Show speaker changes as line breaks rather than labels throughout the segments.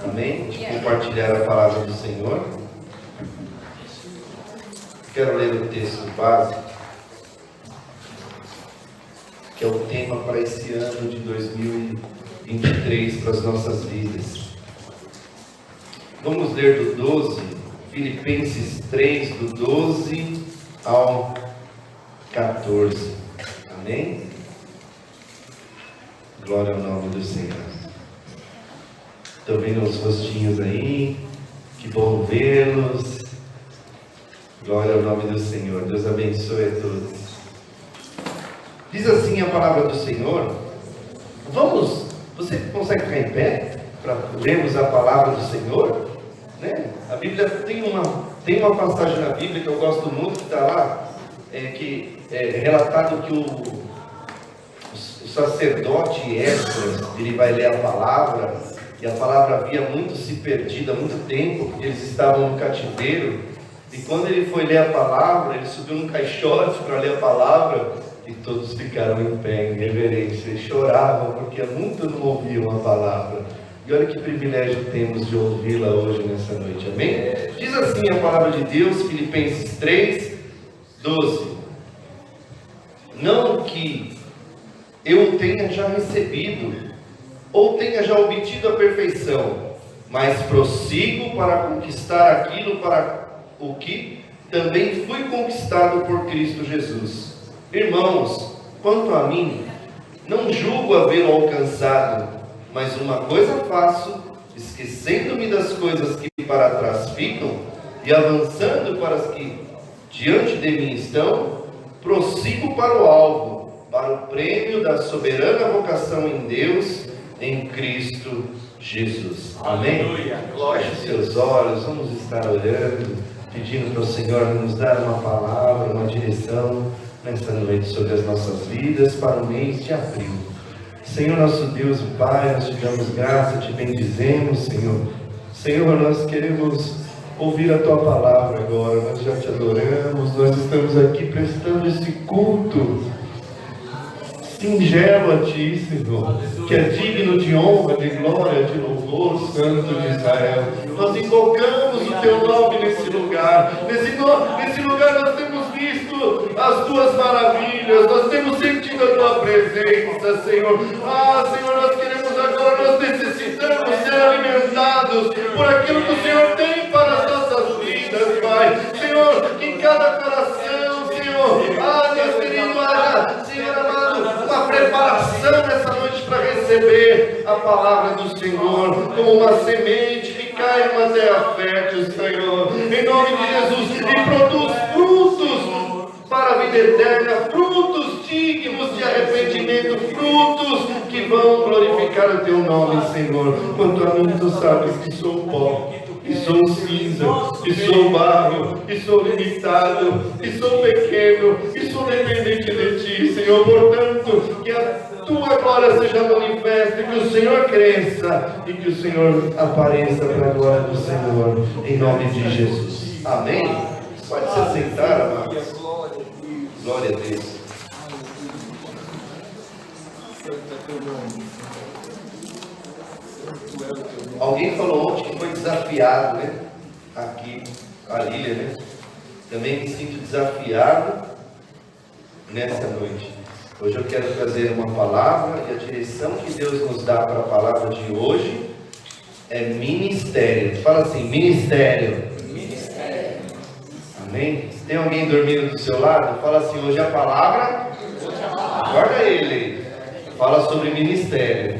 Amém? De compartilhar a palavra do Senhor. Quero ler o texto básico, que é o tema para esse ano de 2023 para as nossas vidas. Vamos ler do 12, Filipenses 3, do 12 ao 14. Amém? Glória ao nome do Senhor. Estou vendo os rostinhos aí, que bom vê-los. Glória ao nome do Senhor. Deus abençoe a todos. Diz assim a palavra do Senhor. Você consegue ficar em pé para lermos a palavra do Senhor? Né? A Bíblia tem uma passagem na Bíblia que eu gosto muito, que está lá, que é relatado que o sacerdote Esdras, ele vai ler a palavra, e a palavra havia muito se perdido há muito tempo, porque eles estavam no cativeiro, e quando ele foi ler a palavra, ele subiu num caixote para ler a palavra, e todos ficaram em pé, em reverência, e choravam, porque há muito não ouviam a palavra. E olha que privilégio temos de ouvi-la hoje, nessa noite, amém? Diz assim a palavra de Deus, Filipenses 3, 12. Não que eu tenha já recebido, ou tenha já obtido a perfeição, mas prossigo para conquistar aquilo para o que também fui conquistado por Cristo Jesus. Irmãos, quanto a mim, não julgo havê-lo alcançado, mas uma coisa faço, esquecendo-me das coisas que para trás ficam, e avançando para as que diante de mim estão, prossigo para o alvo, para o prêmio da soberana vocação em Deus, em Cristo Jesus. Amém? Feche seus olhos, vamos estar orando, pedindo para o Senhor nos dar uma palavra, uma direção nesta noite sobre as nossas vidas para o mês de abril. Senhor nosso Deus e Pai, nós te damos graça, te bendizemos, Senhor. Senhor, nós queremos ouvir a Tua palavra agora, nós já te adoramos, nós estamos aqui prestando esse culto singelo a Ti, Senhor, que é digno de honra, de glória, de louvor, Santo de Israel. Nós invocamos o Teu nome nesse lugar. Nesse lugar nós temos visto as Tuas maravilhas, nós temos sentido a Tua presença, Senhor. Senhor, nós queremos agora, nós necessitamos ser alimentados por aquilo que o Senhor tem para as nossas vidas, Pai. Senhor, que em cada coração, Senhor, Deus querido, Senhor amado, uma preparação nessa noite para receber a palavra do Senhor, como uma semente que cai numa terra fértil, Senhor, em nome de Jesus, e produz frutos para a vida eterna, frutos dignos de arrependimento, frutos que vão glorificar o Teu nome, Senhor. Quanto a mim, Tu sabes que sou pó, que sou cinza, que sou barro, que sou limitado, que sou pequeno, que sou dependente de Ti, Senhor. Portanto, que a Tua glória seja manifesta, que o Senhor cresça e que o Senhor apareça para a glória do Senhor, em nome de Jesus. Amém? Pode se assentar, amados. Glória a Deus. Alguém falou ontem que foi desafiado, né? Aqui, a Lília, né? Também me sinto desafiado nessa noite. Hoje eu quero trazer uma palavra, e a direção que Deus nos dá para a palavra de hoje é ministério. Fala assim, ministério. Ministério. Amém? Tem alguém dormindo do seu lado? Fala assim, hoje a palavra. Guarda ele. Fala sobre ministério.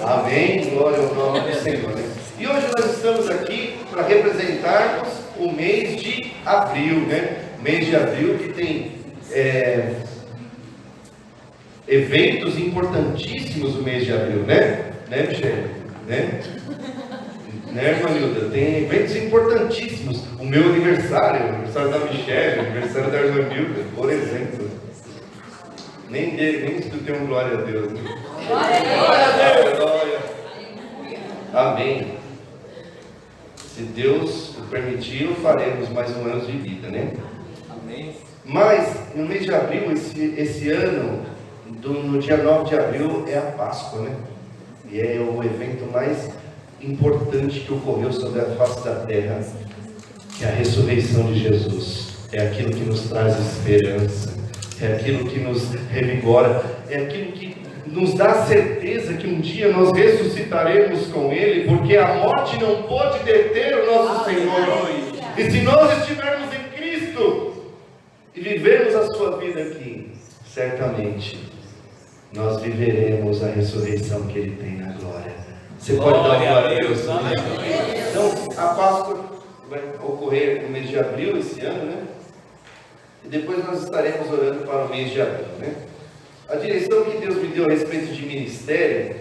Amém? Glória ao nome do Senhor. E hoje nós estamos aqui para representarmos o mês de abril, né? Mês de abril que tem eventos importantíssimos no mês de abril, né? Né, Michele? Né, irmã Nilda? Tem eventos importantíssimos. O meu aniversário, o aniversário da Michele, o aniversário da irmã Nilda, por exemplo. Nem escutei um glória a Deus, né? Glória a Deus! Glória. Amém. Se Deus o permitir, faremos mais um ano de vida, né? Amém. Mas, no mês de abril, esse ano, no dia 9 de abril, é a Páscoa, né? E é o evento mais importante que ocorreu sobre a face da terra, que é a ressurreição de Jesus. É aquilo que nos traz esperança, é aquilo que nos revigora, é aquilo que nos dá certeza que um dia nós ressuscitaremos com Ele, porque a morte não pode deter o nosso Senhor. E se nós estivermos em Cristo e vivermos a sua vida aqui, certamente nós viveremos a ressurreição que Ele tem na glória. Você pode dar uma glória a Deus? Então, a Páscoa vai ocorrer no mês de abril esse ano, né? E depois nós estaremos orando para o mês de abril, né? A direção que Deus me deu a respeito de ministério,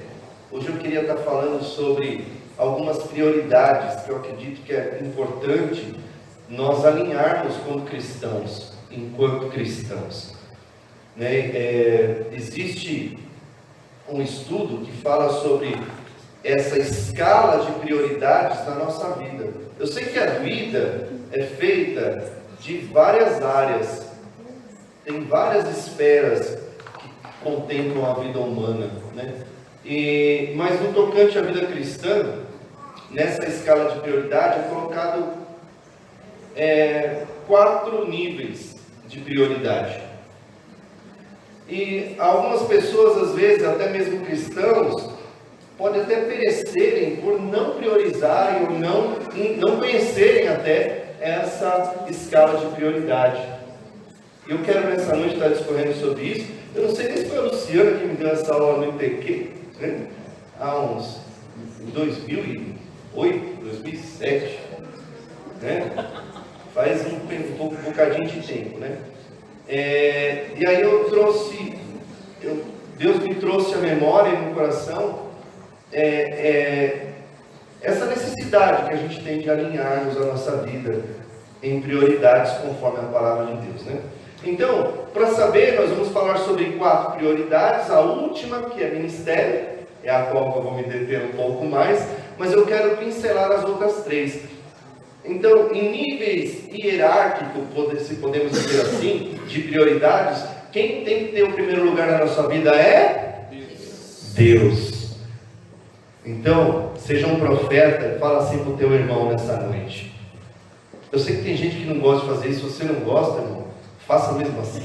hoje eu queria estar falando sobre algumas prioridades que eu acredito que é importante nós alinharmos como cristãos, enquanto cristãos, né? Existe um estudo que fala sobre essa escala de prioridades na nossa vida. Eu sei que a vida é feita de várias áreas, tem várias esferas que contemplam a vida humana, né? Mas no tocante à vida cristã, nessa escala de prioridade é colocado 4 níveis de prioridade. E algumas pessoas, às vezes, até mesmo cristãos, podem até perecerem por não priorizarem ou não conhecerem até essa escala de prioridade. Eu quero nessa noite estar discorrendo sobre isso. Eu não sei nem se foi a Luciana que me deu essa aula no IPQ, né? Há uns 2008, 2007, né? Faz um bocadinho de tempo, né? E aí Deus me trouxe a memória e no coração essa necessidade que a gente tem de alinharmos a nossa vida em prioridades conforme a palavra de Deus, né? Então, para saber, nós vamos falar sobre 4 prioridades. A última, que é ministério, é a qual eu vou me deter um pouco mais, mas eu quero pincelar as outras 3. Então, em níveis hierárquicos, se podemos dizer assim, de prioridades, quem tem que ter o primeiro lugar na nossa vida é Deus. Então, seja um profeta e fala assim para o teu irmão nessa noite. Eu sei que tem gente que não gosta de fazer isso. Se você não gosta, irmão, faça mesmo assim.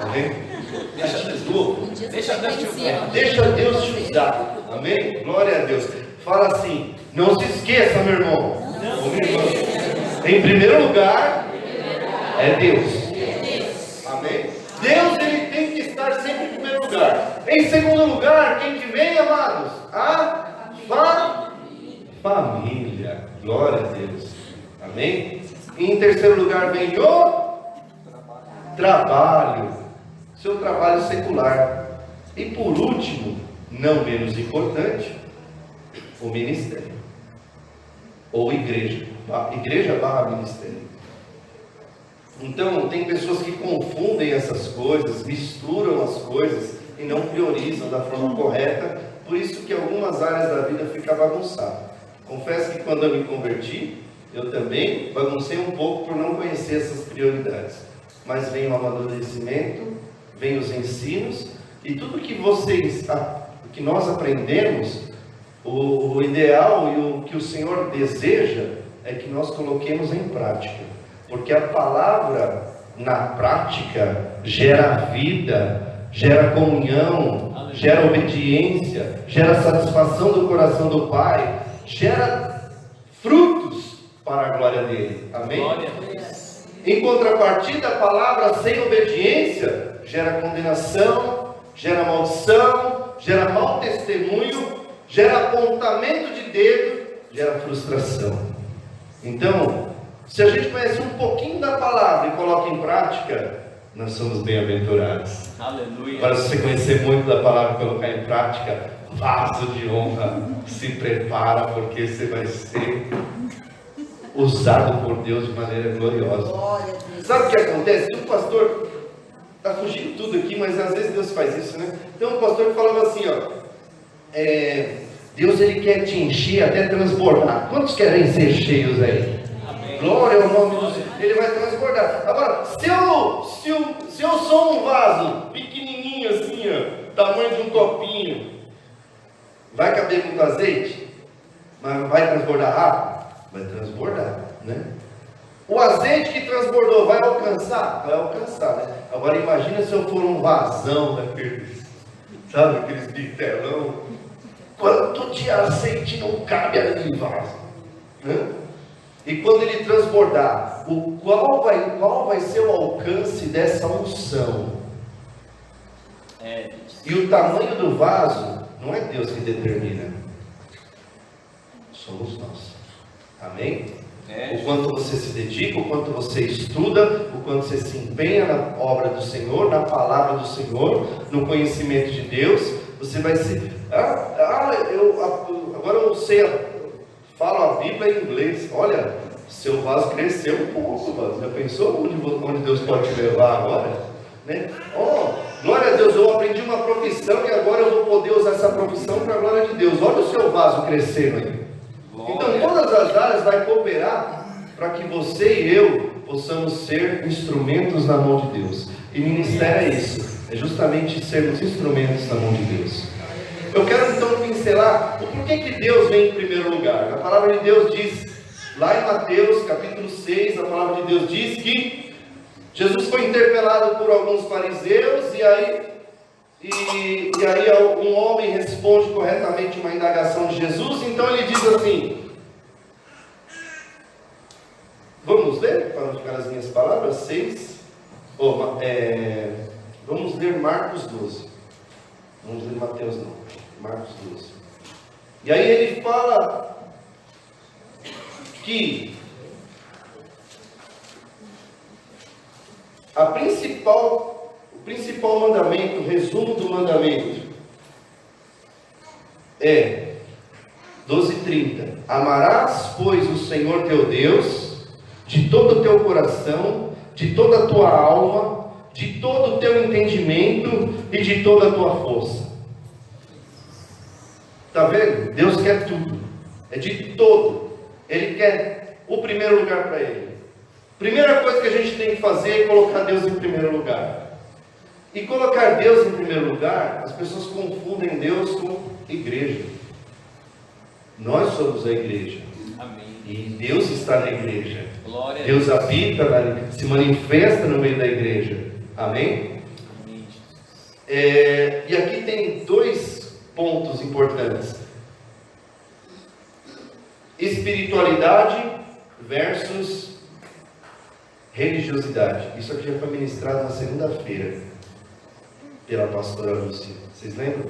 Amém? Deixa Deus te usar. Amém? Glória a Deus. Fala assim, não se esqueça, meu irmão. Em primeiro lugar, é Deus. Amém? Deus, ele tem que estar sempre em primeiro lugar. Em segundo lugar, quem que vem, amados? A família. Glória a Deus. Amém? E em terceiro lugar vem o trabalho. Seu trabalho secular. E por último, não menos importante, o ministério. Ou igreja. Igreja / ministério. Então, tem pessoas que confundem essas coisas, misturam as coisas e não priorizam da forma correta. Por isso que algumas áreas da vida ficam bagunçadas. Confesso que quando eu me converti, eu também baguncei um pouco por não conhecer essas prioridades. Mas vem o amadurecimento, vem os ensinos, e tudo que nós aprendemos, o ideal e o que o Senhor deseja é que nós coloquemos em prática. Porque a palavra na prática gera vida, gera comunhão, gera obediência, gera satisfação do coração do Pai, gera frutos para a glória dele. Amém? Em contrapartida, a palavra sem obediência gera condenação, gera maldição, gera mau testemunho, gera apontamento de dedo, gera frustração. Então, se a gente conhece um pouquinho da palavra e coloca em prática, nós somos bem-aventurados. Aleluia. Agora, se você conhecer muito da palavra e colocar em prática, vaso de honra, se prepara, porque você vai ser usado por Deus de maneira gloriosa. Sabe o que acontece? O pastor está fugindo tudo aqui, mas às vezes Deus faz isso, né? Então o pastor falava assim, Deus, ele quer te encher até transbordar. Quantos querem ser cheios aí? Amém. Glória ao nome do Senhor. Ele vai transbordar. Agora, se eu sou um vaso pequenininho assim, tamanho de um copinho, Vai caber muito azeite? Mas vai transbordar rápido? Vai transbordar, né? O azeite que transbordou vai alcançar? Vai alcançar, né? Agora imagina se eu for um vazão daqueles, sabe, aqueles bitelão. Quanto de azeite não cabe ali em vaso, né? E quando ele transbordar, qual vai ser o alcance dessa unção? E o tamanho do vaso não é Deus que determina, somos nós. Amém? O quanto você se dedica, o quanto você estuda, o quanto você se empenha na obra do Senhor, na palavra do Senhor, no conhecimento de Deus, você vai se... agora eu sei, falo a Bíblia em inglês. Olha, seu vaso cresceu um pouco, vaso. Já pensou onde Deus pode te levar agora? Né? Glória a Deus, eu aprendi uma profissão e agora eu vou poder usar essa profissão para a glória de Deus. Olha o seu vaso crescendo aí. Então todas as áreas vai cooperar para que você e eu possamos ser instrumentos na mão de Deus. E ministério é isso, é justamente sermos instrumentos na mão de Deus. Eu quero então pincelar o porquê que Deus vem em primeiro lugar. A palavra de Deus diz, lá em Mateus capítulo 6, a palavra de Deus diz que Jesus foi interpelado por alguns fariseus, e aí um homem responde corretamente uma indagação de Jesus. Então ele diz assim, vamos ler, para não ficar as minhas palavras, 6, vamos ler Marcos 12, vamos ler Mateus não, Marcos 12, e aí ele fala que o principal mandamento, o resumo do mandamento é 12:30. Amarás, pois, o Senhor teu Deus de todo o teu coração, de toda a tua alma, de todo o teu entendimento e de toda a tua força. Está vendo? Deus quer tudo, é de todo. Ele quer o primeiro lugar para Ele. Primeira coisa que a gente tem que fazer é colocar Deus em primeiro lugar. E colocar Deus em primeiro lugar, as pessoas confundem Deus com igreja. Nós somos a igreja.
Amém.
E Deus está na igreja.
Glória
Deus habita, se manifesta no meio da igreja. Amém?
Amém.
E aqui tem dois pontos importantes: espiritualidade versus religiosidade. Isso aqui já foi ministrado na segunda-feira pela pastora Lúcia. Vocês lembram?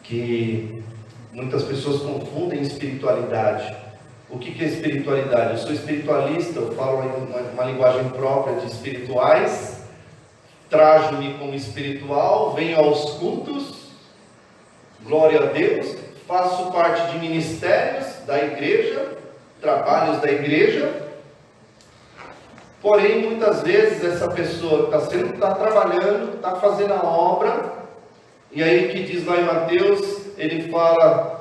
Que muitas pessoas confundem espiritualidade. O que é espiritualidade? Eu sou espiritualista, eu falo uma linguagem própria de espirituais, trajo-me como espiritual, venho aos cultos, glória a Deus, faço parte de ministérios da igreja, trabalhos da igreja. Porém, muitas vezes essa pessoa está trabalhando, está fazendo a obra, e aí que diz lá em Mateus, ele fala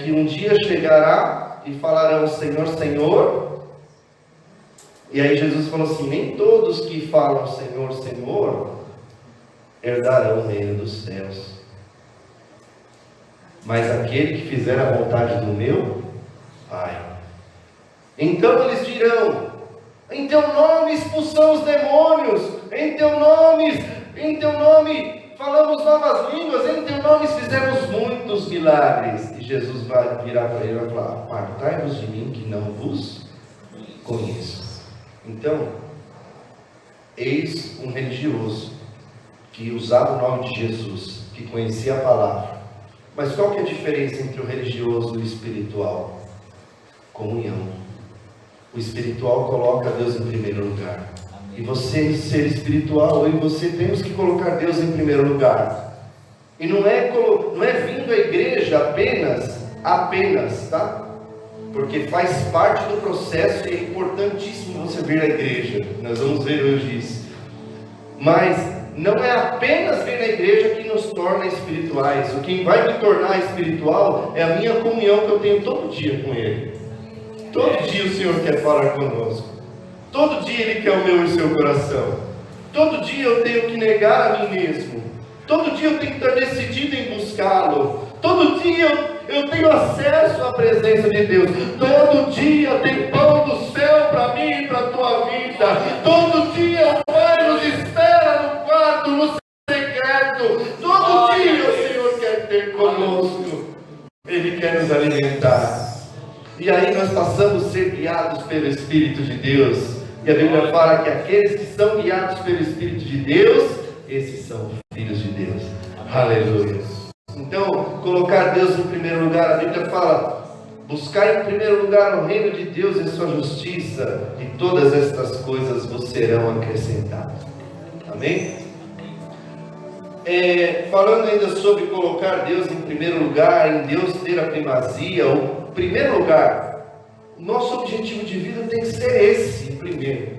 que um dia chegará e falarão Senhor, Senhor. E aí Jesus falou assim: nem todos que falam Senhor, Senhor herdarão o reino dos céus, mas aquele que fizer a vontade do meu Pai. Então eles dirão: em teu nome expulsamos demônios, em teu nome falamos novas línguas, em teu nome fizemos muitos milagres. E Jesus vai virar para ele e vai falar: apartai-vos de mim, que não vos conheço. Então, eis um religioso que usava o nome de Jesus, que conhecia a palavra. Mas qual que é a diferença entre o religioso e o espiritual? Comunhão. O espiritual coloca Deus em primeiro lugar. E você, ser espiritual, eu e você temos que colocar Deus em primeiro lugar. E não é vindo à igreja apenas, tá? Porque faz parte do processo e é importantíssimo você vir à igreja. Nós vamos ver hoje isso. Mas não é apenas vir à igreja que nos torna espirituais. O que vai me tornar espiritual é a minha comunhão que eu tenho todo dia com Ele. Todo dia o Senhor quer falar conosco. Todo dia Ele quer o meu e o seu coração. Todo dia eu tenho que negar a mim mesmo. Todo dia eu tenho que estar decidido em buscá-lo. Todo dia eu tenho acesso à presença de Deus. Todo dia tem pão do céu para mim e para a tua vida. Todo dia o Pai nos espera no quarto, no secreto. Todo dia o Senhor quer ter conosco. Ele quer nos alimentar. E aí nós passamos a ser guiados pelo Espírito de Deus. E a Bíblia fala que aqueles que são guiados pelo Espírito de Deus, esses são filhos de Deus. Aleluia. Então, colocar Deus em primeiro lugar, a Bíblia fala: buscar em primeiro lugar o reino de Deus e a sua justiça, e todas estas coisas vos serão acrescentadas. Amém? Falando ainda sobre colocar Deus em primeiro lugar, em Deus ter a primazia, o primeiro lugar, nosso objetivo de vida tem que ser esse, primeiro,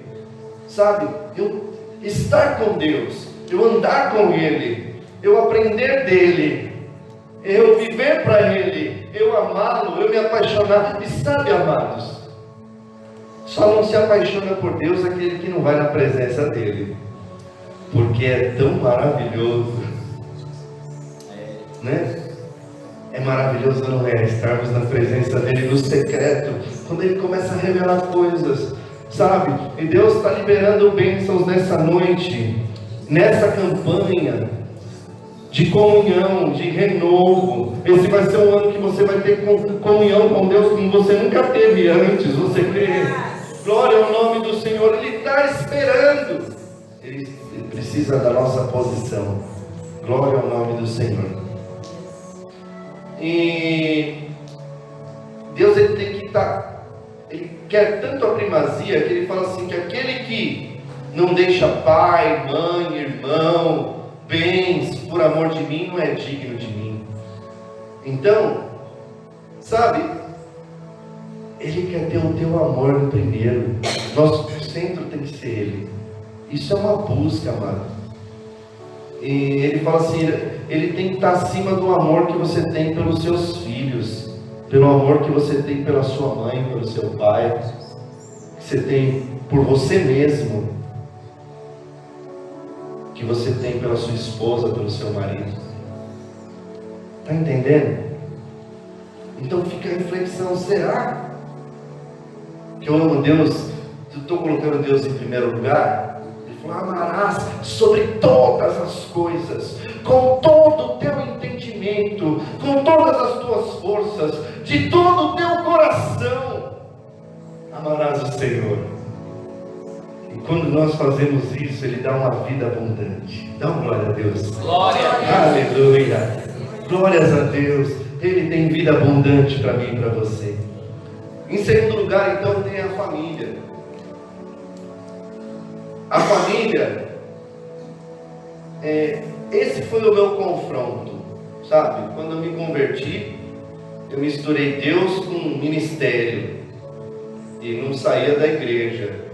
sabe? Eu estar com Deus, eu andar com Ele, eu aprender dEle, eu viver para Ele, eu amá-lo, eu me apaixonar. E sabe, amados, só não se apaixona por Deus aquele que não vai na presença dEle, porque é tão maravilhoso, né? É maravilhoso, não é? Estarmos na presença dEle no secreto, quando Ele começa a revelar coisas, sabe? E Deus está liberando bênçãos nessa noite, nessa campanha de comunhão, de renovo. Esse vai ser um ano que você vai ter comunhão com Deus como você nunca teve antes. Você crê? Glória ao nome do Senhor. Ele está esperando. Ele precisa da nossa posição. Glória ao nome do Senhor. E Deus, ele tem que estar, Ele quer tanto a primazia que Ele fala assim, que aquele que não deixa pai, mãe, irmão, bens, por amor de mim, não é digno de mim. Então, sabe, Ele quer ter o teu amor no primeiro. Nosso centro tem que ser Ele. Isso é uma busca, amado. E Ele fala assim, Ele tem que estar acima do amor que você tem pelos seus filhos, pelo amor que você tem pela sua mãe, pelo seu pai, que você tem por você mesmo, que você tem pela sua esposa, pelo seu marido. Está entendendo? Então fica a reflexão: será que eu amo Deus? Eu estou colocando Deus em primeiro lugar? Ele falou: amarás sobre todas as coisas, com todo o teu entendimento, com todas as tuas forças, de todo o teu coração, amarás o Senhor. E quando nós fazemos isso, Ele dá uma vida abundante. Dá uma glória a Deus.
Glória a Deus.
Aleluia. Glórias a Deus. Ele tem vida abundante para mim e para você. Em segundo lugar, então, tem a família. A família, esse foi o meu confronto, sabe? Quando eu me converti, eu misturei Deus com ministério e não saía da igreja.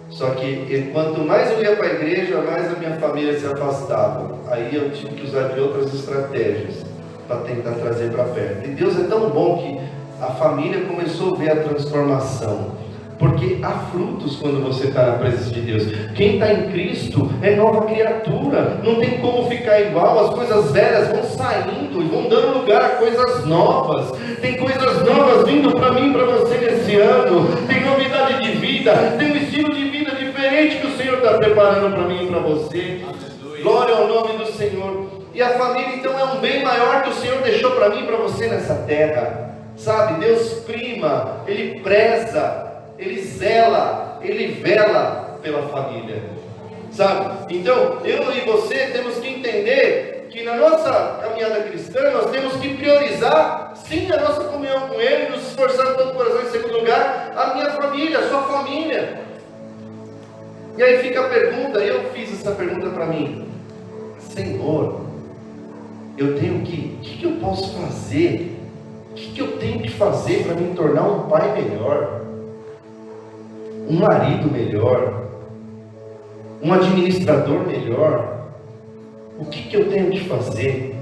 Só que quanto mais eu ia para a igreja, mais a minha família se afastava. Aí eu tive que usar de outras estratégias para tentar trazer para perto. E Deus é tão bom que a família começou a ver a transformação. Porque há frutos quando você está na presença de Deus. Quem está em Cristo é nova criatura. Não tem como ficar igual. As coisas velhas vão saindo e vão dando lugar a coisas novas. Tem coisas novas vindo para mim e para você nesse ano. Tem novidade de vida. Tem um estilo de vida diferente que o Senhor está preparando para mim e para você. Glória ao nome do Senhor. E a família então é um bem maior que o Senhor deixou para mim e para você nessa terra. Sabe, Deus prima, Ele preza, Ele zela, Ele vela pela família, sabe? Então, eu e você temos que entender que na nossa caminhada cristã, nós temos que priorizar, sim, a nossa comunhão com Ele, nos esforçar de todo o coração. Em segundo lugar, a minha família, a sua família. E aí fica a pergunta, eu fiz essa pergunta para mim: Senhor, eu tenho o que eu posso fazer? O que eu tenho que fazer para me tornar um pai melhor? Um marido melhor, um administrador melhor? O que eu tenho que fazer?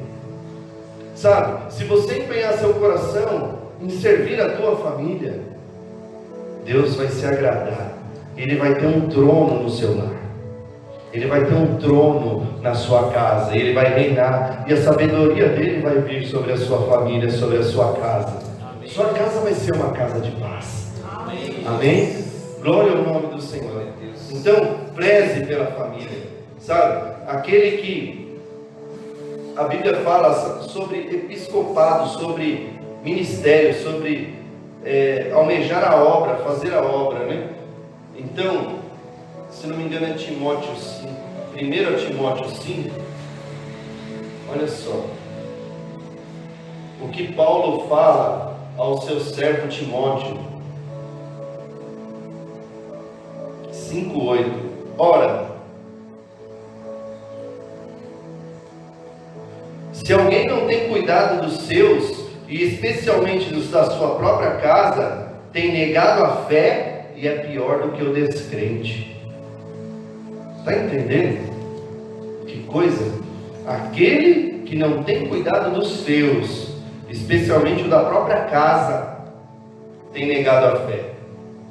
Sabe, se você empenhar seu coração em servir a tua família, Deus vai se agradar. Ele vai ter um trono no seu lar. Ele vai ter um trono na sua casa, ele vai reinar, e a sabedoria dele vai vir sobre a sua família, sobre a sua casa. Amém. Sua casa vai ser uma casa de paz. Amém. Amém? Glória ao nome do Senhor. Então, preze pela família, sabe? Aquele que a Bíblia fala sobre episcopado, sobre ministério, sobre almejar a obra, fazer a obra, né? Então, se não me engano é Timóteo 5, 1 Timóteo 5, olha só, o que Paulo fala ao seu servo Timóteo, 5:8, ora, se alguém não tem cuidado dos seus, e especialmente dos da sua própria casa, tem negado a fé e é pior do que o descrente. Está entendendo? Que coisa? Aquele que não tem cuidado dos seus, especialmente o da própria casa, tem negado a fé.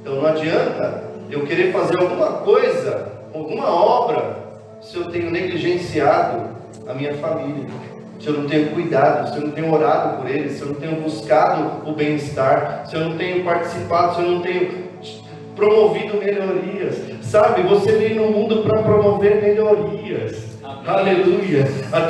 Então não adianta eu querer fazer alguma coisa, alguma obra, se eu tenho negligenciado a minha família, se eu não tenho cuidado, se eu não tenho orado por eles, se eu não tenho buscado o bem-estar, se eu não tenho participado, se eu não tenho promovido melhorias. Sabe, você veio no mundo para promover melhorias. Amém. Aleluia. A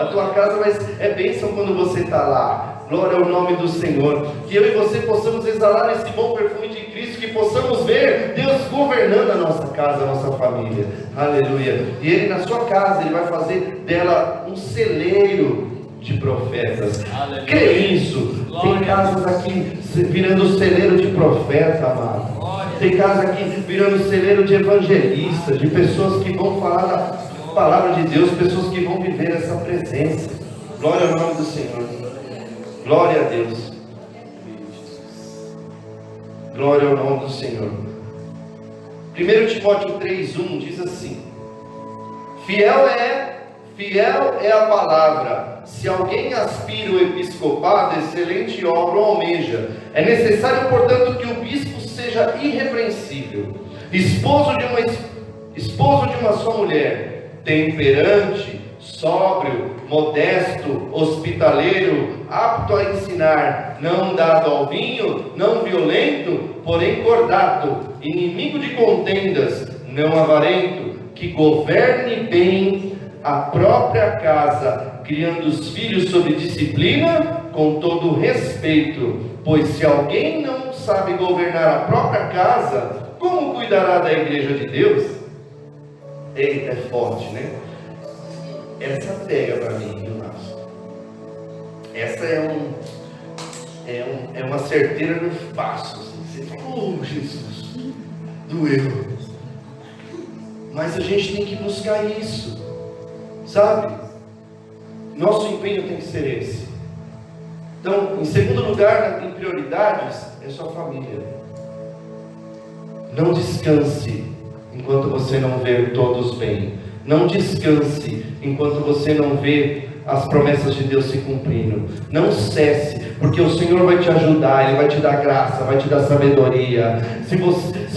tua casa é bênção quando você está lá. Glória ao nome do Senhor. Que eu e você possamos exalar esse bom perfume de Cristo, que possamos ver Deus governando a nossa casa, a nossa família. Aleluia. E Ele na sua casa, Ele vai fazer dela um celeiro de profetas. Aleluia. Crê nisso. Glória. Tem casas aqui virando celeiro de profeta, amado. Glória. Tem casas aqui virando celeiro de evangelistas, de pessoas que vão falar da palavra de Deus, pessoas que vão viver essa presença. Glória ao nome do Senhor. Glória a Deus. Glória ao nome do Senhor. 1 Timóteo 3:1 diz assim: Fiel é a palavra. Se alguém aspira o episcopado, excelente obra o almeja. É necessário, portanto, que o bispo seja irrepreensível, esposo de uma só mulher, temperante, sóbrio, modesto, hospitaleiro, apto a ensinar, não dado ao vinho, não violento, porém cordato, inimigo de contendas, não avarento, que governe bem a própria casa, criando os filhos sob disciplina, com todo respeito. Pois se alguém não sabe governar a própria casa, como cuidará da igreja de Deus? Eita, é forte, né? Essa pega para mim, viu, Márcio? Essa é uma certeira no passo. Assim. Você fala, oh Jesus, doeu. Mas a gente tem que buscar isso, sabe? Nosso empenho tem que ser esse. Então, em segundo lugar, em prioridades, é sua família. Não descanse enquanto você não vê todos bem. Não descanse enquanto você não vê as promessas de Deus se cumprindo. Não cesse, porque o Senhor vai te ajudar, Ele vai te dar graça, vai te dar sabedoria. Se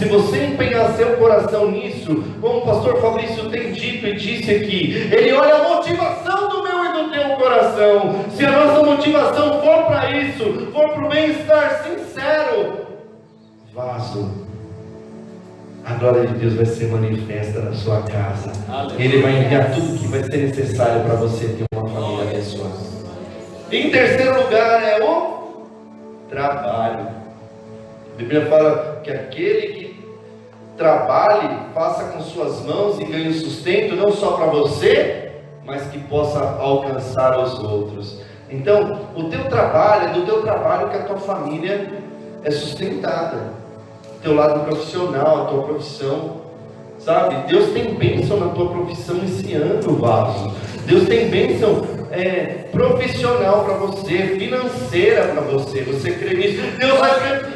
você empenhar seu coração nisso, como o pastor Fabrício tem dito e disse aqui, ele olha a motivação do meu e do teu coração. Se a nossa motivação for para isso, for para o bem-estar sincero, vaso, a glória de Deus vai ser manifesta na sua casa. Aleluia. Ele vai enviar tudo que vai ser necessário para você ter uma família abençoada. Em terceiro lugar é o trabalho. A Bíblia fala que aquele que trabalhe, faça com suas mãos e ganhe o sustento, não só para você, mas que possa alcançar os outros. Então, o teu trabalho, é do teu trabalho que a tua família é sustentada. Teu lado profissional, a tua profissão, sabe? Deus tem bênção na tua profissão esse ano, vaso. Deus tem bênção profissional para você, financeira para você. Você crê nisso? Deus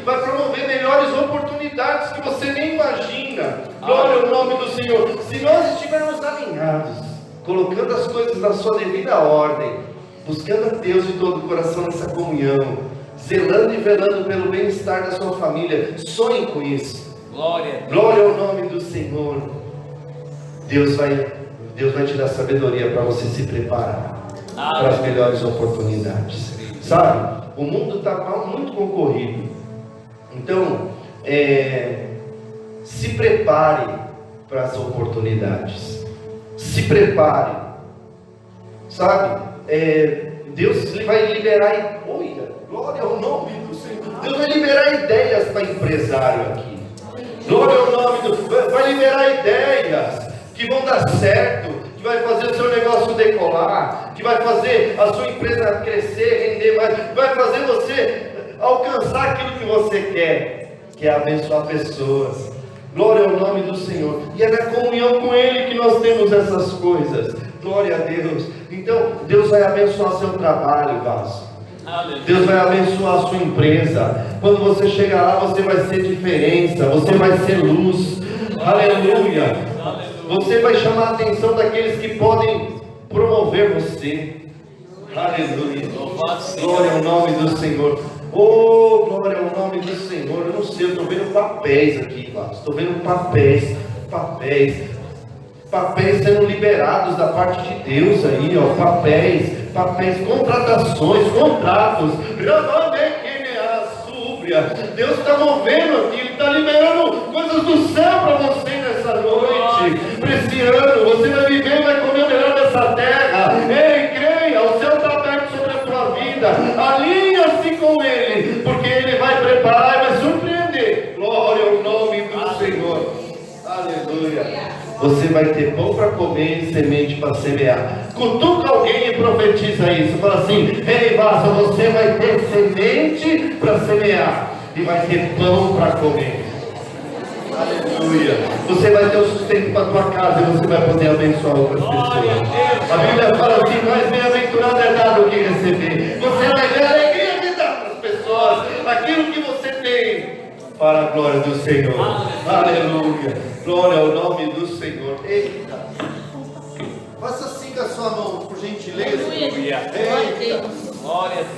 vai promover melhores oportunidades que você nem imagina. Glória ao nome do Senhor. Se nós estivermos alinhados, colocando as coisas na sua devida ordem, buscando a Deus de todo o coração nessa comunhão, zelando e velando pelo bem-estar da sua família, sonhe com isso. Glória ao nome do Senhor. Deus vai te dar sabedoria para você se preparar para as melhores oportunidades. Sabe, o mundo está muito concorrido. Então, se prepare para as oportunidades. Se prepare. Sabe, Deus vai liberar, glória ao nome do Senhor. Deus vai liberar ideias para empresário aqui. Glória ao nome vai liberar ideias que vão dar certo, que vai fazer o seu negócio decolar, que vai fazer a sua empresa crescer, render mais, vai fazer você alcançar aquilo que você quer, que é abençoar pessoas. Glória ao nome do Senhor. E é na comunhão com Ele que nós temos essas coisas. Glória a Deus. Então, Deus vai abençoar seu trabalho, vaso. Deus vai abençoar a sua empresa. Quando você chegar lá, você vai ser diferença, você vai ser luz. Aleluia. Você vai chamar a atenção daqueles que podem promover você. Aleluia. Glória ao nome do Senhor. Oh, glória ao nome do Senhor. Eu não sei, eu estou vendo papéis aqui, estou vendo papéis sendo liberados da parte de Deus aí, ó. Papéis, contratações, contratos. Deus está movendo aqui, Ele está liberando coisas do céu para você nessa noite, para esse ano. Você vai viver, vai comer o melhor dessa terra. Ei, creia, o céu está aberto sobre a sua vida. Alinha-se com Ele, porque Ele vai preparar e vai surpreender. Glória ao nome do Senhor. Aleluia. Você vai ter pão para comer e semente para semear. Cutuca alguém e profetiza isso. Fala assim: ei, vaso, você vai ter semente para semear e vai ter pão para comer. Aleluia. Você vai ter o sustento para a tua casa e você vai poder abençoar outras pessoas. A Bíblia fala assim: mais bem-aventurado é dar do que receber. Você vai ter alegria de dar para as pessoas aquilo que você tem, para a glória do Senhor. Aleluia. Glória ao nome do Senhor. Eita. Faça assim com a sua mão, por gentileza. Eita.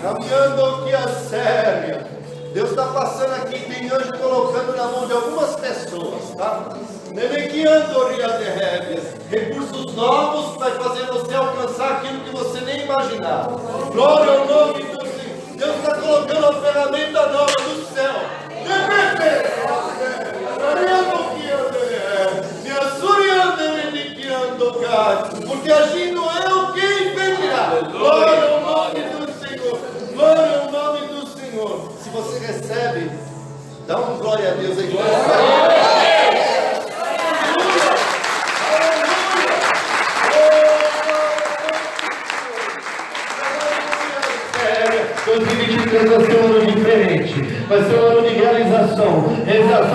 Caminhando aqui a séria. Deus está passando aqui, tem anjo colocando na mão de algumas pessoas, tá? Recursos novos para fazer você alcançar aquilo que você nem imaginava. Glória ao nome do Senhor. Deus está colocando uma ferramenta nova do céu. Porque agindo eu, quem impedirá? Glória ao nome do Senhor. Glória ao nome do Senhor. Se você recebe, dá um glória a Deus aí. 2023 vai ser um ano diferente, vai ser um ano de realização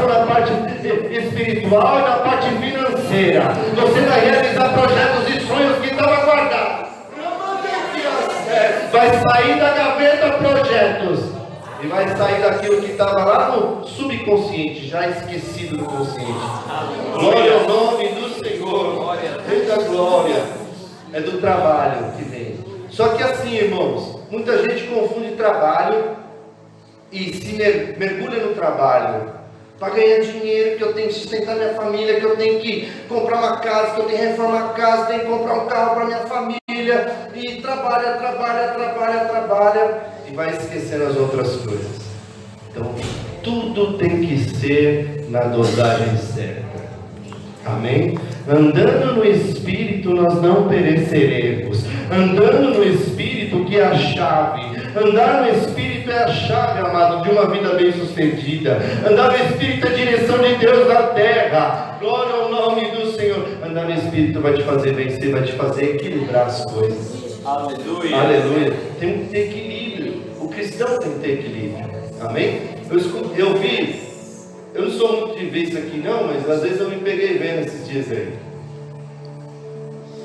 na parte espiritual e na parte financeira. Você vai realizar projetos e sonhos que estavam guardados. Vai sair da gaveta projetos e vai sair daquilo que estava lá no subconsciente, já esquecido do consciente. Glória ao nome do Senhor. Eita glória. É do trabalho que vem. Só que assim, irmãos, muita gente confunde trabalho e se mergulha no trabalho para ganhar dinheiro, que eu tenho que sustentar minha família, que eu tenho que comprar uma casa, que eu tenho que reformar a casa, tenho que comprar um carro para minha família, e trabalha e vai esquecendo as outras coisas. Então tudo tem que ser na dosagem certa. Amém? Andando no Espírito nós não pereceremos. Andando no Espírito, que é a chave. Andar no Espírito é a chave, amado, de uma vida bem sucedida. Andar no Espírito é a direção de Deus na terra. Glória ao nome do Senhor. Andar no Espírito vai te fazer vencer, vai te fazer equilibrar as coisas. Aleluia. Aleluia. Tem que ter equilíbrio. O cristão tem que ter equilíbrio. Amém? Eu não sou muito de ver isso aqui não, mas às vezes eu me peguei vendo esses dias aí.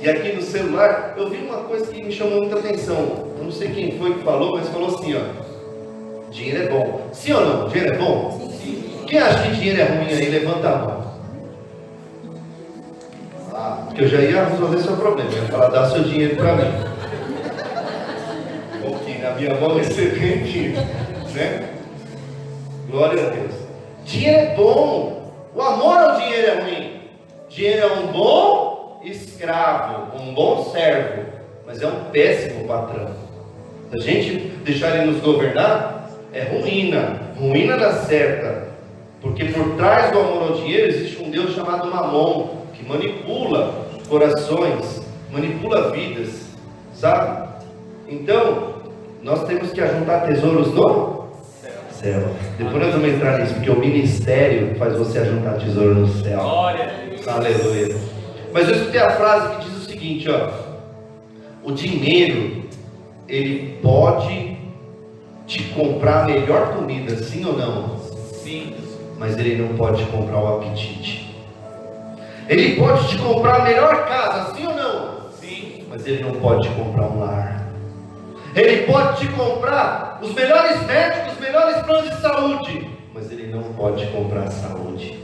E aqui no celular, eu vi uma coisa que me chamou muita atenção. Eu não sei quem foi que falou, mas falou assim, ó: dinheiro é bom. Sim ou não? Dinheiro é bom? Sim. Quem acha que dinheiro é ruim aí, levanta a mão. Porque eu já ia resolver seu problema. Eu ia falar: dá seu dinheiro para mim. Ok, na minha mão é serpentina, né? Glória a Deus. Dinheiro é bom. O amor ao dinheiro é ruim. Dinheiro é um bom escravo, um bom servo, mas é um péssimo patrão. Se a gente deixar ele nos governar, é ruína da certa, porque por trás do amor ao dinheiro existe um Deus chamado Mamon, que manipula corações, manipula vidas, sabe? Então, nós temos que ajuntar tesouros no céu. Depois nós vamos entrar nisso, porque o ministério faz você ajuntar tesouro no céu. Glória a Deus. Aleluia. Mas eu escutei a frase que diz o seguinte, ó: o dinheiro, ele pode te comprar a melhor comida, sim ou não? Sim. Mas ele não pode comprar o apetite. Ele pode te comprar a melhor casa, sim ou não? Sim. Mas ele não pode te comprar um lar. Ele pode te comprar os melhores médicos, os melhores planos de saúde, mas ele não pode comprar a saúde.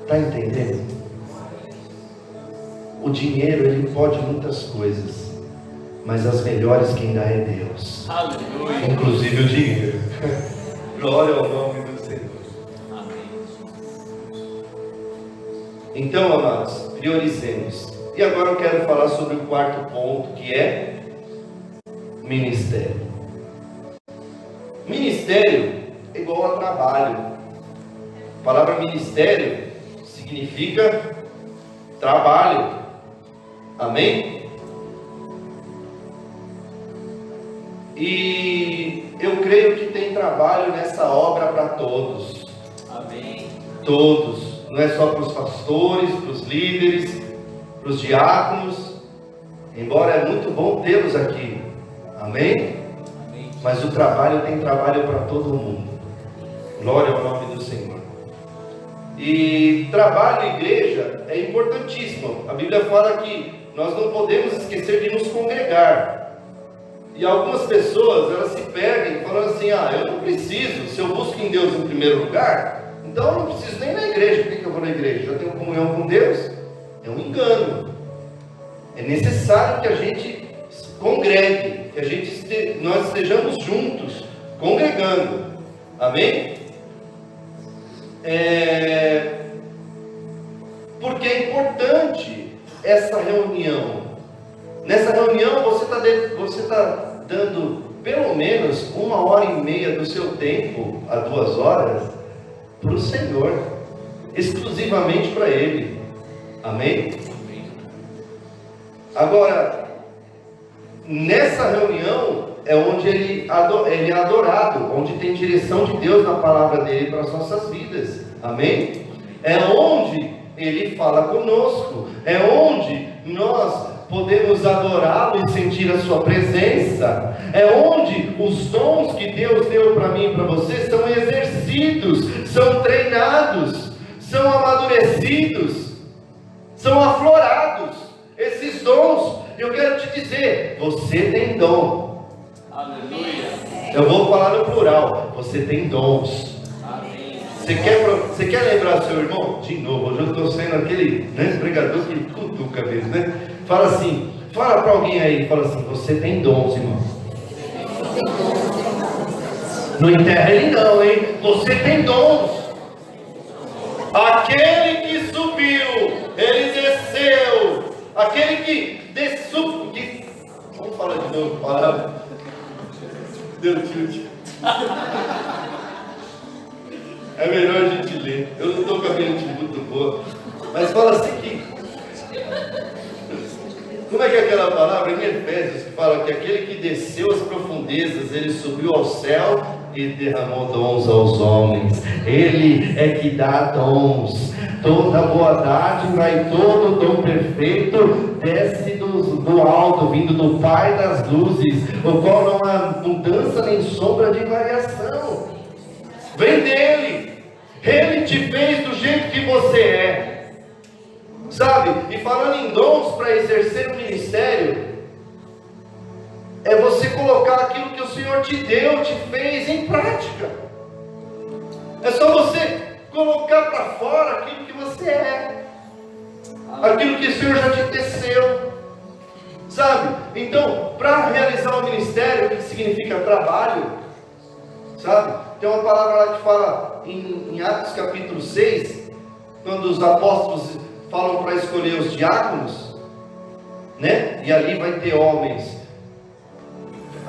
Está entendendo? O dinheiro, ele pode muitas coisas, mas as melhores quem dá é Deus. Aleluia. Inclusive o dinheiro. Glória ao nome do Senhor. Amém. Então, amados, priorizemos. E agora eu quero falar sobre o quarto ponto, que é ministério. Ministério é igual a trabalho. A palavra ministério significa trabalho. Amém? E eu creio que tem trabalho nessa obra para todos. Amém. Todos. Não é só para os pastores, para os líderes, para os diáconos. Embora é muito bom tê-los aqui. Amém? Amém? Mas o trabalho tem trabalho para todo mundo. Glória ao nome do Senhor. E trabalho e igreja é importantíssimo. A Bíblia fala que nós não podemos esquecer de nos congregar. E algumas pessoas, elas se pegam falando assim: eu não preciso, se eu busco em Deus em primeiro lugar, então eu não preciso nem na igreja. Por que eu vou na igreja? Já tenho comunhão com Deus? É um engano. É necessário que a gente congregue, que nós estejamos juntos, congregando. Amém? Porque é importante essa reunião. Nessa reunião você está dando pelo menos 1h30 do seu tempo, a 2 horas, para o Senhor, exclusivamente para Ele. Amém? Agora, nessa reunião é onde ele é adorado, onde tem direção de Deus na palavra dele para as nossas vidas. Amém? É onde ele fala conosco, é onde nós podemos adorá-lo e sentir a sua presença, é onde os dons que Deus deu para mim e para você são exercidos, são treinados, são amadurecidos, são aflorados. Esses dons, eu quero te dizer, você tem dom. Aleluia. Eu vou falar no plural, você tem dons. Você quer lembrar seu irmão? De novo, hoje eu estou sendo aquele pregador que cutuca mesmo, né? Fala assim, fala para alguém aí, fala assim: você tem dons, irmão. Não enterra ele não, hein? Você tem dons. Aquele que subiu, ele desceu. Aquele que desceu, vamos falar de novo, palavra. Deu tilt. É melhor a gente ler. Eu não estou com a mente muito boa. Mas fala assim que... Como é que é aquela palavra em Efésios que fala que aquele que desceu às profundezas, ele subiu ao céu e derramou dons aos homens. Ele é que dá dons. Toda boa dádiva e todo dom perfeito desce do alto, vindo do Pai das luzes, o qual não há mudança nem sombra de variação. Vem dele. Ele te fez do jeito que você é, sabe? E falando em dons para exercer o ministério, é você colocar aquilo que o Senhor te deu, te fez em prática. É só você colocar para fora aquilo que você é, aquilo que o Senhor já te teceu, sabe? Então, para realizar o ministério, que significa trabalho, sabe? Tem uma palavra lá que fala em Atos capítulo 6, quando os apóstolos falam para escolher os diáconos, né? E ali vai ter homens.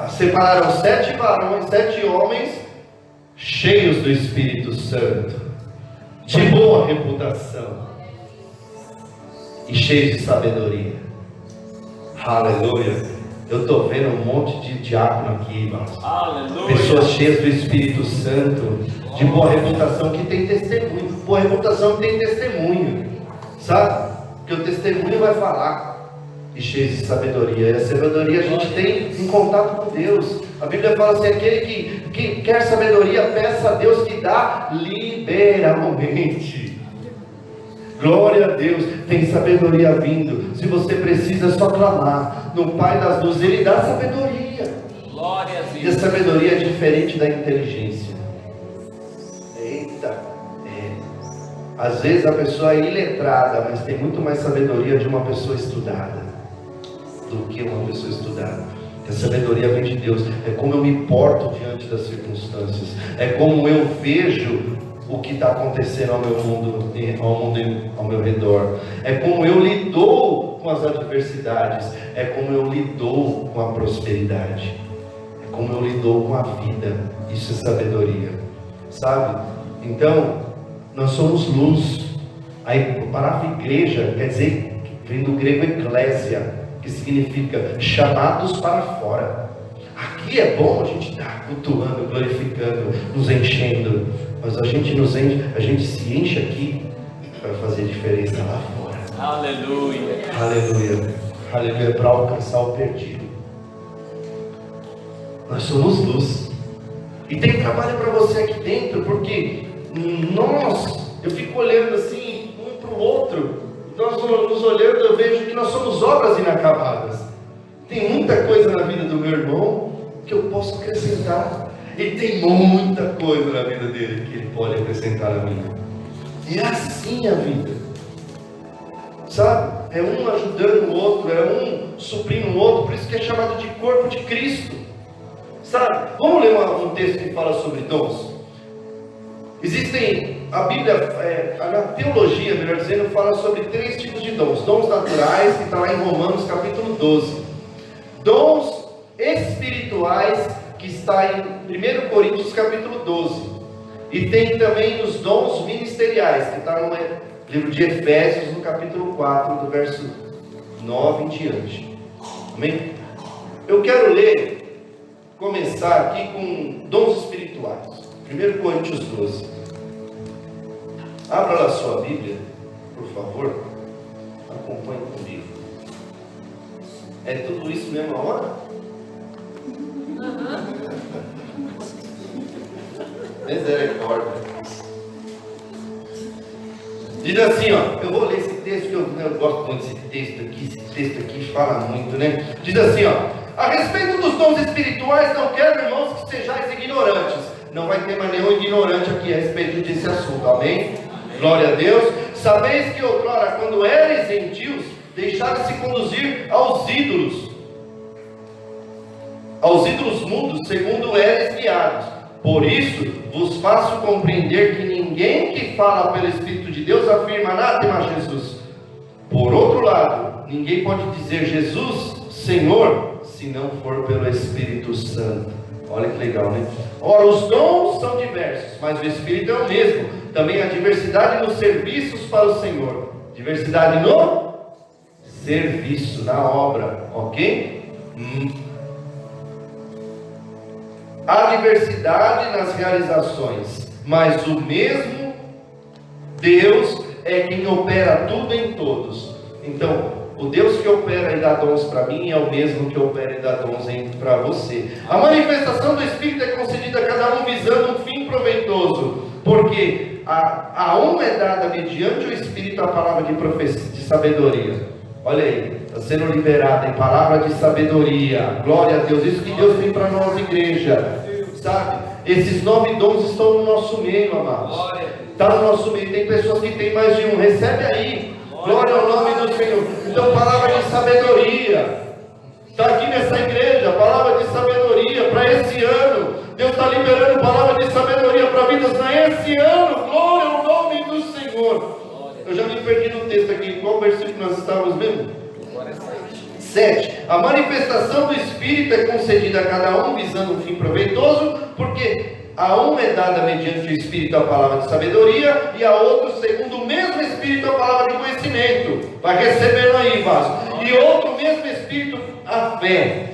Separaram 7 varões, 7 homens cheios do Espírito Santo, de boa reputação e cheios de sabedoria. Aleluia. Eu estou vendo um monte de diácono aqui, irmãos. Aleluia. Pessoas cheias do Espírito Santo, de boa reputação, que tem testemunho. Boa reputação que tem testemunho, sabe? Porque o testemunho vai falar. E cheios de sabedoria. E a sabedoria a gente tem em contato com Deus. A Bíblia fala assim: aquele que quer sabedoria, peça a Deus que dá liberalmente. Glória a Deus. Tem sabedoria vindo. Se você precisa, é só clamar no Pai das Luzes, Ele dá sabedoria. Glória a Deus. E a sabedoria é diferente da inteligência. Eita. Às vezes a pessoa é iletrada, mas tem muito mais sabedoria de uma pessoa estudada do que uma pessoa estudada. A sabedoria vem de Deus. É como eu me porto diante das circunstâncias. É como eu vejo o que está acontecendo ao meu mundo, ao meu redor. É como eu lido com as adversidades. É como eu lido com a prosperidade. É como eu lido com a vida. Isso é sabedoria, sabe? Então, nós somos luz. A palavra igreja quer dizer, vem do grego eclésia, que significa chamados para fora. Aqui é bom a gente estar cultuando, glorificando, nos enchendo, mas a gente se enche aqui para fazer diferença lá fora. Aleluia. Aleluia. Aleluia, para alcançar o perdido. Nós somos luz. E tem trabalho para você aqui dentro, porque eu fico olhando assim, um para o outro. Nós nos olhando, eu vejo que nós somos obras inacabadas. Tem muita coisa na vida do meu irmão que eu posso acrescentar. E tem muita coisa na vida dele que ele pode acrescentar na minha. E é assim a vida. Sabe? É um ajudando o outro, é um suprindo o outro. Por isso que é chamado de corpo de Cristo. Sabe? Vamos ler um texto que fala sobre dons. Existem, a Bíblia, na teologia, melhor dizendo, fala sobre 3 tipos de dons. Dons naturais, que está lá em Romanos capítulo 12. Dons espirituais, que está em 1 Coríntios capítulo 12. E tem também os dons ministeriais, que está no livro de Efésios, no capítulo 4, do verso 9 em diante. Amém? Eu quero começar aqui com dons espirituais. 1 Coríntios 12. Abra lá a sua Bíblia, por favor. Acompanhe comigo. É tudo isso mesmo a hora? Misericórdia. Diz assim, eu vou ler esse texto, que eu gosto muito desse texto aqui. Esse texto aqui fala muito, né? Diz assim, a respeito dos dons espirituais, não quero, irmãos, que sejais ignorantes. Não vai ter mais nenhum ignorante aqui a respeito desse assunto, amém? Glória a Deus. Sabeis que outrora, quando eres gentios, deixaram-se conduzir aos ídolos mudos, segundo eres guiados. Por isso vos faço compreender que ninguém que fala pelo Espírito de Deus afirma anátema a Jesus. Por outro lado, ninguém pode dizer Jesus, Senhor, se não for pelo Espírito Santo. Olha que legal, né? Ora, os dons são diversos, mas o Espírito é o mesmo. Também há diversidade nos serviços para o Senhor. Diversidade no serviço, na obra, ok? Há diversidade nas realizações, mas o mesmo Deus é quem opera tudo em todos. Então, o Deus que opera e dá dons para mim é o mesmo que opera e dá dons para você. A manifestação do Espírito é concedida a cada um visando um fim proveitoso, porque a um é dada mediante o Espírito a palavra de profecia, de sabedoria. Olha aí, está sendo liberada em palavra de sabedoria. Glória a Deus. Isso que Deus tem para nós, igreja. Sabe? Esses 9 dons estão no nosso meio, amados. Está no nosso meio. Tem pessoas que têm mais de um. Recebe aí. Glória ao nome do Senhor. Então, palavra de sabedoria. Está aqui nessa igreja. Palavra de sabedoria para esse ano. Deus está liberando palavra de sabedoria para vidas nesse ano. Glória ao nome do Senhor. Eu já me perdi no texto aqui. Qual versículo nós estávamos mesmo? 7. A manifestação do Espírito é concedida a cada um visando um fim proveitoso, porque a um é dada mediante o Espírito a palavra de sabedoria, e a outro segundo o mesmo Espírito a palavra de conhecimento. Vai recebendo aí, vaso. E outro, o mesmo Espírito, a fé.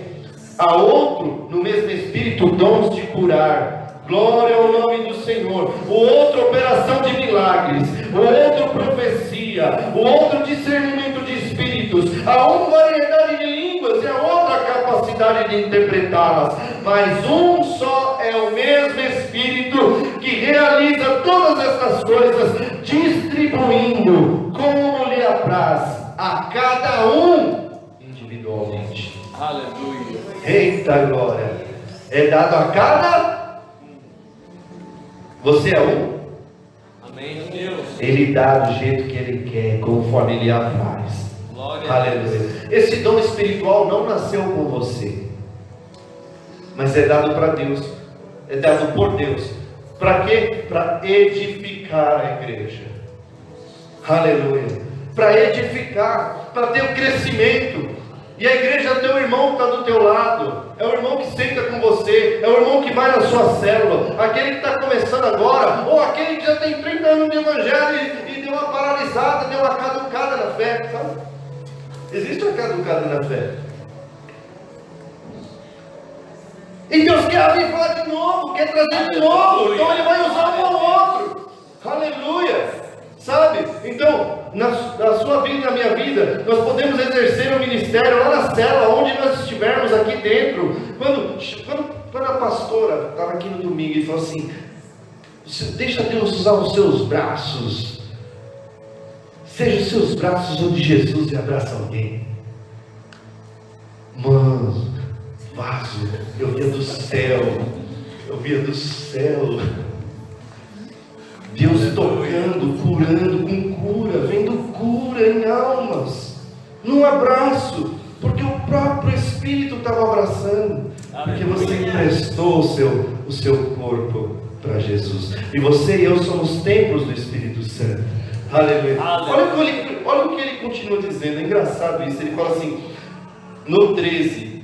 A outro, no mesmo Espírito, dons de curar. Glória ao nome do Senhor. O outro, operação de milagres. O outro, profecia. O outro, discernimento de espíritos. A um, variedade de línguas. E a outra, capacidade de interpretá-las. Mas um só é o mesmo Espírito que realiza todas essas coisas, distribuindo como lhe apraz a cada um individualmente.
Aleluia.
Eita glória! É dado a cada. Você é um?
Amém, Deus.
Ele dá do jeito que Ele quer, conforme Ele apraz.
Glória.
Aleluia. Esse dom espiritual não nasceu com você, mas é dado para Deus, é dado por Deus. Para quê? Para edificar a igreja. Aleluia. Para edificar, para ter um crescimento. E a igreja é teu irmão que está do teu lado, é o irmão que senta com você, é o irmão que vai na sua célula, aquele que está começando agora, ou aquele que já tem 30 anos de evangelho e deu uma paralisada, deu uma caducada na fé, sabe? Existe uma caducada na fé. E Deus quer avivar de novo, quer trazer de novo, então Ele vai usar um ao outro. Aleluia! Sabe? Então, na sua vida e na minha vida, nós podemos exercer o ministério lá na cela, onde nós estivermos aqui dentro. Quando a pastora estava aqui no domingo e falou assim: deixa Deus usar os seus braços, seja os seus braços onde Jesus abraça alguém. Mano, vaso, eu via do céu, Deus tocando, curando, com cura, vendo cura em almas, num abraço, porque o próprio Espírito estava abraçando, porque você emprestou o seu corpo para Jesus, e você e eu somos templos do Espírito Santo. Aleluia. Olha o que ele continua dizendo, é engraçado isso. Ele fala assim, no 13,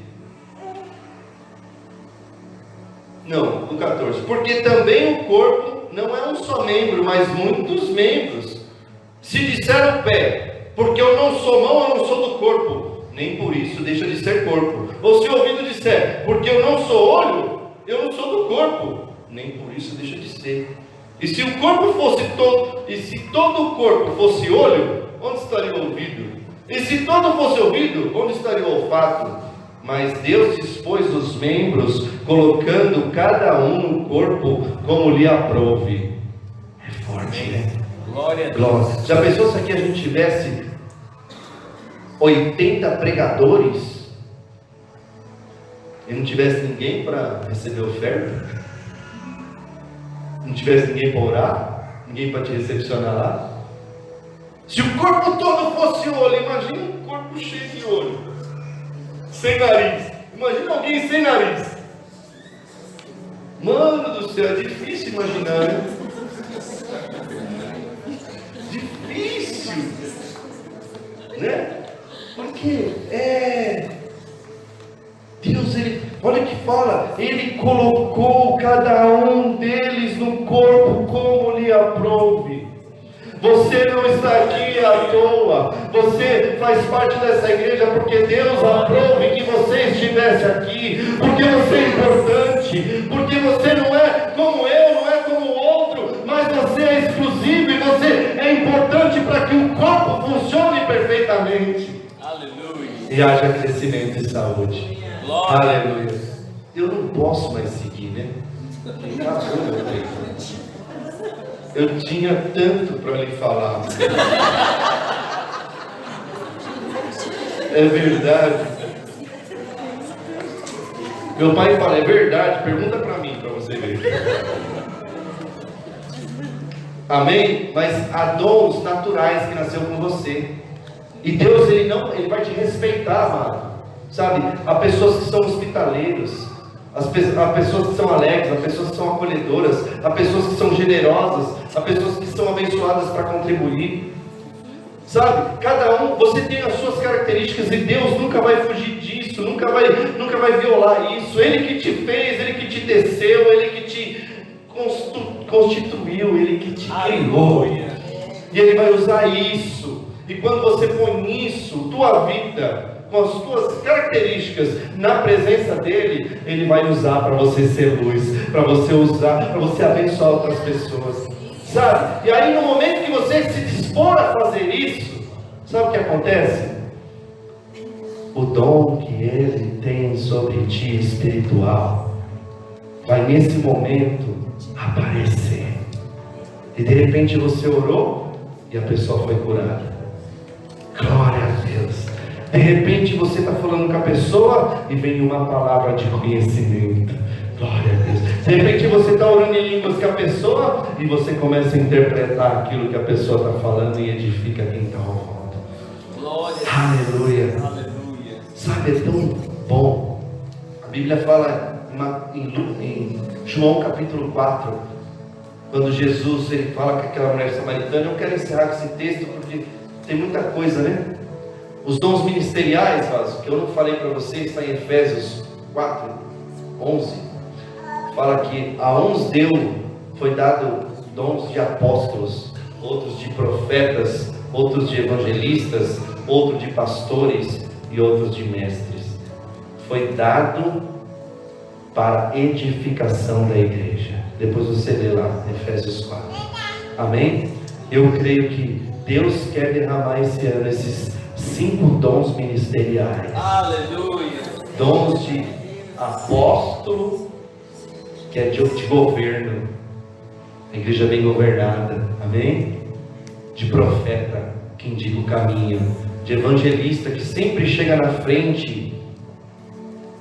não, no 14, porque também o corpo não é um só membro, mas muitos membros. Se disser o pé, porque eu não sou mão, eu não sou do corpo, nem por isso deixa de ser corpo. Ou se o ouvido disser, porque eu não sou olho, eu não sou do corpo, nem por isso deixa de ser. E se o corpo fosse todo, e se todo o corpo fosse olho, onde estaria o ouvido? E se todo fosse ouvido, onde estaria o olfato? Mas Deus dispôs os membros, colocando cada um no corpo como lhe aprouve. É forte, né?
Glória a Deus.
Já pensou se aqui a gente tivesse 80 pregadores e não tivesse ninguém para receber oferta? Não tivesse ninguém para orar? Ninguém para te recepcionar lá? Se o corpo todo fosse olho, imagina um corpo cheio de olho, sem nariz. Imagina alguém sem nariz. Mano do céu, é difícil imaginar, né? Difícil, né? Porque Deus, olha o que fala, Ele colocou cada um deles no corpo como lhe aprouve. Você não está aqui à toa, você faz parte dessa igreja porque Deus aprove que você estivesse aqui, porque você é importante, porque você não é como eu, não é como o outro, mas você é exclusivo e você é importante para que o corpo funcione perfeitamente. Aleluia. E haja crescimento e saúde. Glória. Aleluia. Eu não posso mais seguir, né? Acabou meu tempo. Eu tinha tanto para lhe falar. É verdade. Meu pai fala, é verdade? Pergunta para mim, para você ver. Amém? Mas há dons naturais que nasceu com você. E Deus, Ele vai te respeitar, amado. Sabe? Há pessoas que são hospitaleiras. Há pessoas que são alegres, há pessoas que são acolhedoras, há pessoas que são generosas, há pessoas que são abençoadas para contribuir. Sabe? Cada um, você tem as suas características e Deus nunca vai fugir disso, nunca vai violar isso. Ele que te fez, Ele que te teceu, Ele que te constituiu, Ele que te criou. E Ele vai usar isso. E quando você põe isso, tua vida, com as tuas características na presença dEle, Ele vai usar para você ser luz, para você usar, para você abençoar outras pessoas. Sabe? E aí no momento que você se dispor a fazer isso, sabe o que acontece? O dom que Ele tem sobre ti espiritual vai nesse momento aparecer. E de repente você orou e a pessoa foi curada. Glória a Deus. De repente você está falando com a pessoa e vem uma palavra de conhecimento. Glória a Deus. De repente você está orando em línguas com a pessoa e você começa a interpretar aquilo que a pessoa está falando e edifica quem está ao volta.
Glória.
Aleluia.
Aleluia.
Sabe, é tão bom. A Bíblia fala em João capítulo 4, quando Jesus ele fala com aquela mulher samaritana. Eu quero encerrar com esse texto porque tem muita coisa, né? Os dons ministeriais, que eu não falei para vocês, está em Efésios 4, 11. Fala que a uns foi dado dons de apóstolos, outros de profetas, outros de evangelistas, outros de pastores e outros de mestres. Foi dado para edificação da igreja. Depois você lê lá, Efésios 4. Amém? Eu creio que Deus quer derramar esse ano esses 5 dons ministeriais.
Aleluia.
Dons de apóstolo, que é de governo, a igreja bem governada, amém? De profeta, que indica o caminho, de evangelista, que sempre chega na frente.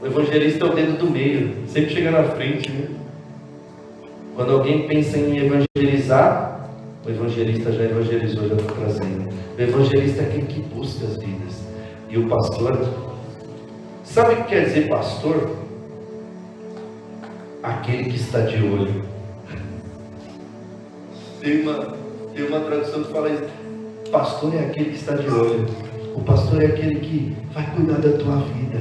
O evangelista é o dedo do meio, sempre chega na frente, né? Quando alguém pensa em evangelizar, o evangelista já evangelizou, já está trazendo. O evangelista é aquele que busca as vidas. E o pastor, sabe o que quer dizer pastor? Aquele que está de olho. Tem uma tradução que fala isso. Pastor é aquele que está de olho. O pastor é aquele que vai cuidar da tua vida,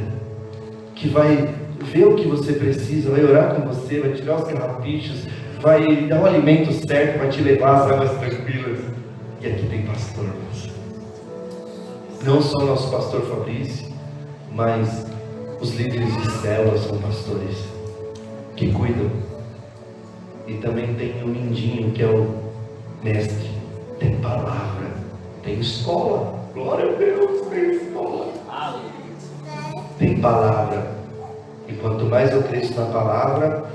que vai ver o que você precisa, vai orar com você, vai tirar os carrapichos, vai dar o alimento certo, vai te levar às águas tranquilas. E aqui tem pastor, não só o nosso pastor Fabrício, mas os líderes de célula são pastores que cuidam. E também tem o Mindinho, que é o mestre. Tem palavra, tem escola. Glória a Deus, tem escola. Tem palavra. E quanto mais eu cresço na palavra,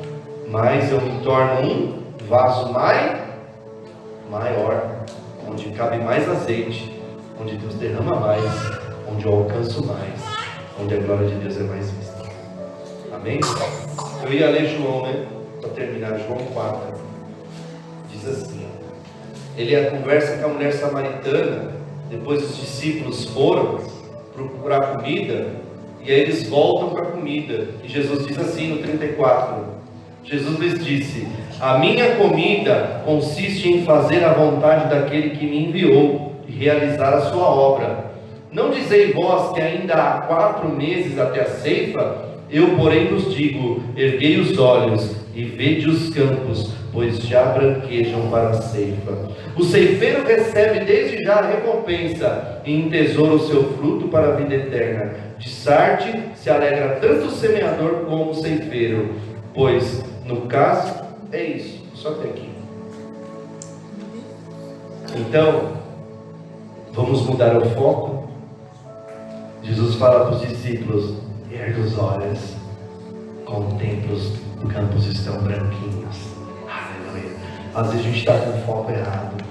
mais eu me torno um vaso maior, onde cabe mais azeite, onde Deus derrama mais, onde eu alcanço mais, onde a glória de Deus é mais vista. Amém? Eu ia ler João, né? Para terminar, João 4. Diz assim: ele conversa com a mulher samaritana. Depois os discípulos foram procurar comida, e aí eles voltam para a comida. E Jesus diz assim no 34: Jesus lhes disse: a minha comida consiste em fazer a vontade daquele que me enviou e realizar a sua obra. Não dizei vós que ainda há 4 meses até a ceifa? Eu, porém, vos digo: erguei os olhos e vede os campos, pois já branquejam para a ceifa. O ceifeiro recebe desde já a recompensa e entesoura o seu fruto para a vida eterna. De Sarte se alegra tanto o semeador como o ceifeiro, pois no caso é isso, só até aqui. Então, vamos mudar o foco. Jesus fala para os discípulos: ergue os olhos, contemple os campos estão branquinhos. Aleluia. Às vezes a gente está com o foco errado.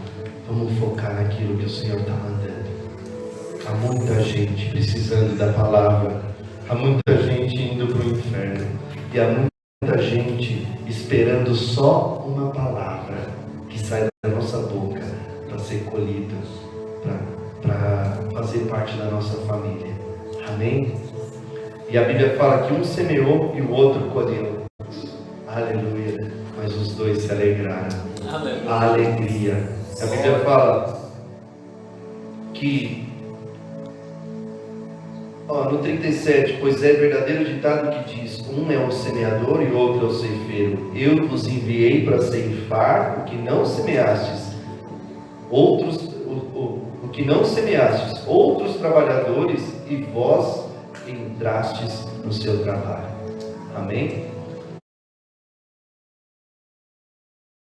Vamos focar naquilo que o Senhor está mandando. Há muita gente precisando da palavra, há muita gente indo para o inferno, e há muita gente esperando só uma palavra que sai da nossa boca para ser colhida, para fazer parte da nossa família. Amém? E a Bíblia fala que um semeou e o outro colheu. Aleluia. Mas os dois se alegraram. Aleluia. A Bíblia fala que, no 37, pois é verdadeiro ditado que diz: um é o semeador e outro é o ceifeiro. Eu vos enviei para ceifar o que não semeastes, o que não semeastes, outros trabalhadores, e vós entrastes no seu trabalho. Amém?